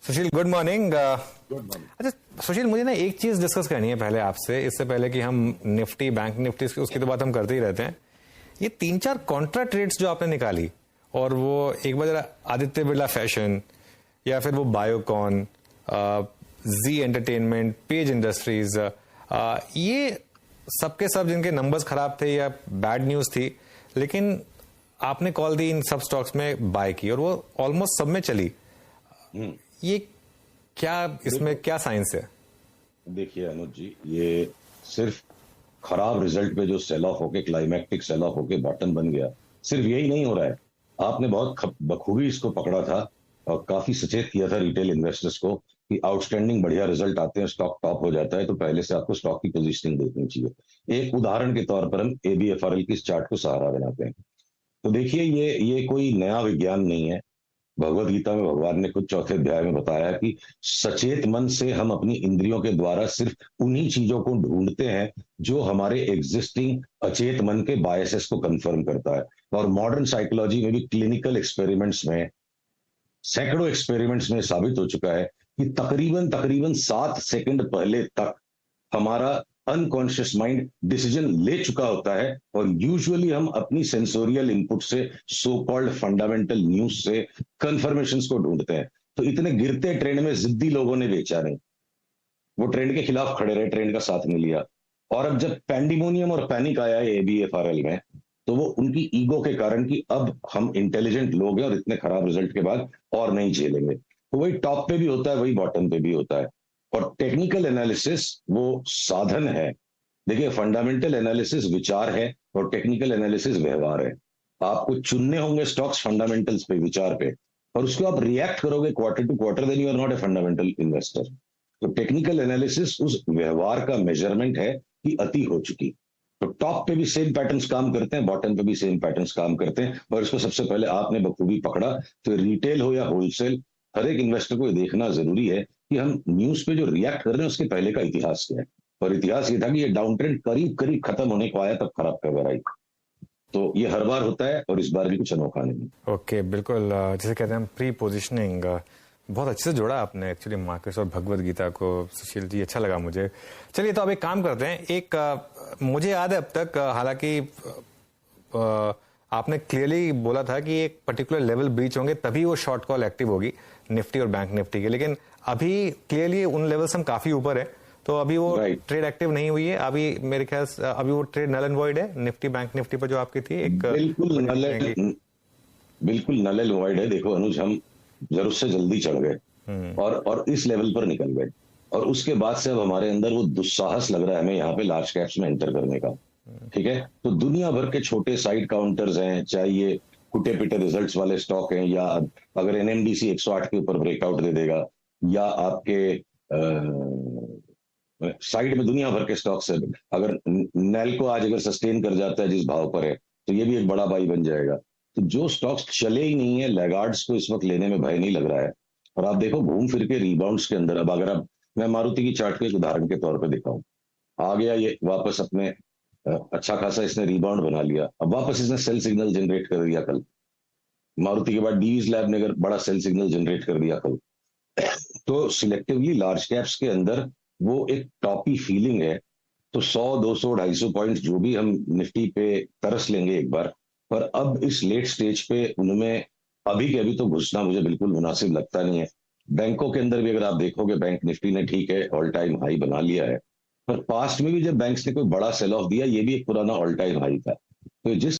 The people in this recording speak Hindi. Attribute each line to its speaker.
Speaker 1: सुशील, गुड मॉर्निंग।
Speaker 2: Good morning.
Speaker 1: अच्छा सुशील, मुझे ना एक चीज डिस्कस करनी है पहले आपसे, इससे पहले कि हम निफ्टी, बैंक निफ्टी, उसकी तो बात हम करते ही रहते हैं। ये 3-4 कॉन्ट्रा ट्रेड्स जो आपने निकाली, और वो एक बार आदित्य बिरला फैशन, या फिर वो बायोकॉन, जी एंटरटेनमेंट, पेज इंडस्ट्रीज, ये सबके सब जिनके नंबर्स खराब थे या बैड न्यूज थी, लेकिन आपने कॉल दी इन सब स्टॉक्स में बाय की और वो ऑलमोस्ट सब में चली। ये क्या, इसमें क्या साइंस है?
Speaker 2: देखिए अनुज जी, ये सिर्फ खराब रिजल्ट पे जो सेल ऑफ होके, क्लाइमैक्टिक सेल ऑफ होके बॉटम बन गया, सिर्फ यही नहीं हो रहा है। आपने बहुत बखूबी इसको पकड़ा था और काफी सचेत किया था रिटेल इन्वेस्टर्स को कि आउटस्टैंडिंग बढ़िया रिजल्ट आते हैं, स्टॉक टॉप हो जाता है, तो पहले से आपको स्टॉक की पोजीशनिंग देखनी चाहिए। एक उदाहरण के तौर पर हम एबीएफआरएल की इस चार्ट को सहारा बनाते हैं। तो देखिए, ये कोई नया विज्ञान नहीं है। भगवत गीता में भगवान ने कुछ चौथे अध्याय में बताया कि सचेत मन से हम अपनी इंद्रियों के द्वारा सिर्फ उन्हीं चीजों को ढूंढते हैं जो हमारे एग्जिस्टिंग अचेत मन के बायसेस को कंफर्म करता है। और मॉडर्न साइकोलॉजी में भी क्लिनिकल एक्सपेरिमेंट्स में, सैकड़ों एक्सपेरिमेंट्स में साबित हो चुका है कि तकरीबन तकरीबन 7 सेकंड पहले तक हमारा अनकॉन्शियस माइंड डिसीजन ले चुका होता है, और यूजुअली हम अपनी सेंसोरियल इनपुट से, सो कॉल्ड फंडामेंटल न्यूज से कंफर्मेशंस को ढूंढते हैं। तो इतने गिरते ट्रेंड में जिद्दी लोगों ने बेचा नहीं, वो ट्रेंड के खिलाफ खड़े रहे, ट्रेंड का साथ नहीं लिया। और अब जब पैंडिमोनियम और पैनिक आया है एबीएफआरएल में, तो वो उनकी ईगो के कारण कि अब हम इंटेलिजेंट लोग हैं और इतने खराब रिजल्ट के बाद और नहीं झेलेंगे। तो वही टॉप पे भी होता है, वही बॉटम पे भी होता है। और टेक्निकल एनालिसिस वो साधन है। देखिए, फंडामेंटल एनालिसिस विचार है और टेक्निकल एनालिसिस व्यवहार है। आपको चुनने होंगे स्टॉक्स फंडामेंटल्स पे, विचार पे, और उसको आप रिएक्ट करोगे quarter to quarter, then you are not a fundamental investor. तो टेक्निकल एनालिसिस उस व्यवहार का मेजरमेंट है कि अति हो चुकी। तो टॉप पे भी सेम पैटर्न्स काम करते हैं, बॉटम पे भी सेम पैटर्न्स काम करते हैं, और इसको सबसे पहले आपने बखूबी पकड़ा। तो रिटेल हो या होलसेल, हर एक इन्वेस्टर को देखना जरूरी है कि हम न्यूज पे जो रिएक्ट कर रहे हैं उसके पहले का इतिहास क्या है। और इतिहास ये था कि ये डाउन ट्रेंड करीब करीब खत्म होने को आया, तब खराब खबर आई। तो ये हर बार होता है और इस बार भी कुछ अनोखा नहीं।
Speaker 1: ओके, बिल्कुल। जैसे कहते हैं हम प्री पोजिशनिंग, बहुत अच्छे से जोड़ा आपने एक्चुअली मार्केट्स और भगवत गीता को, सुशील जी, अच्छा लगा मुझे। चलिए, तो अब एक काम करते हैं। एक मुझे याद है अब तक, हालांकि आपने क्लियरली बोला था कि एक पर्टिकुलर लेवल ब्रीच होंगे तभी वो शॉर्ट कॉल एक्टिव होगी निफ्टी और बैंक निफ्टी के, लेकिन अभी क्लियरली उन लेवल्स हम काफी ऊपर है, तो अभी वो ट्रेड एक्टिव नहीं हुई है। अभी मेरे ख्याल से अभी वो ट्रेड नल एंड वॉइड है निफ्टी बैंक निफ्टी पर जो आपकी थी। एक
Speaker 2: बिल्कुल नल एंड वॉइड है। देखो अनुज, हम जरूर से जल्दी चढ़ गए और इस लेवल पर निकल गए, और उसके बाद से अब हमारे अंदर वो दुस्साहस लग रहा है हमें यहाँ पे लार्ज कैप्स में एंटर करने का। ठीक है, तो दुनिया भर के छोटे साइड काउंटर्स हैं, चाहे ये कुटे पिटे रिजल्ट्स वाले स्टॉक हैं, या अगर एनएमडीसी 108 के ऊपर ब्रेकआउट दे देगा, या आपके साइड में दुनिया भर के स्टॉक्स है। अगर नेल्को आज अगर सस्टेन कर जाता है जिस भाव पर है, तो ये भी एक बड़ा बाई बन जाएगा। तो जो स्टॉक्स चले ही नहीं है, लैगार्ड्स को इस वक्त लेने में भय नहीं लग रहा है। और आप देखो घूम फिर के रिबाउंड्स के अंदर, अब अगर आप, मैं मारुति की चार्ट के एक उदाहरण के तौर पर दिखाऊं, आ गया ये वापस अपने अच्छा खासा इसने रिबाउंड बना लिया, अब वापस इसने सेल सिग्नल जनरेट कर दिया कल। मारुति के बाद डीवीज लैब ने अगर बड़ा सेल सिग्नल जनरेट कर दिया कल। तो सिलेक्टिवली लार्ज कैप्स के अंदर वो एक टॉपी फीलिंग है। तो 100, 200, 250 पॉइंट जो भी हम निफ्टी पे तरस लेंगे एक बार, पर अब इस लेट स्टेज पे उनमें अभी के अभी तो घुसना मुझे बिल्कुल मुनासिब लगता नहीं है। बैंकों के अंदर भी अगर आप देखोगे, बैंक निफ्टी ने ठीक है ऑल टाइम हाई बना लिया है, पर पास्ट में भी जब बैंक्स ने कोई बड़ा सेल ऑफ दिया, ये भी एक पुराना ऑल टाइम हाई था। तो जिस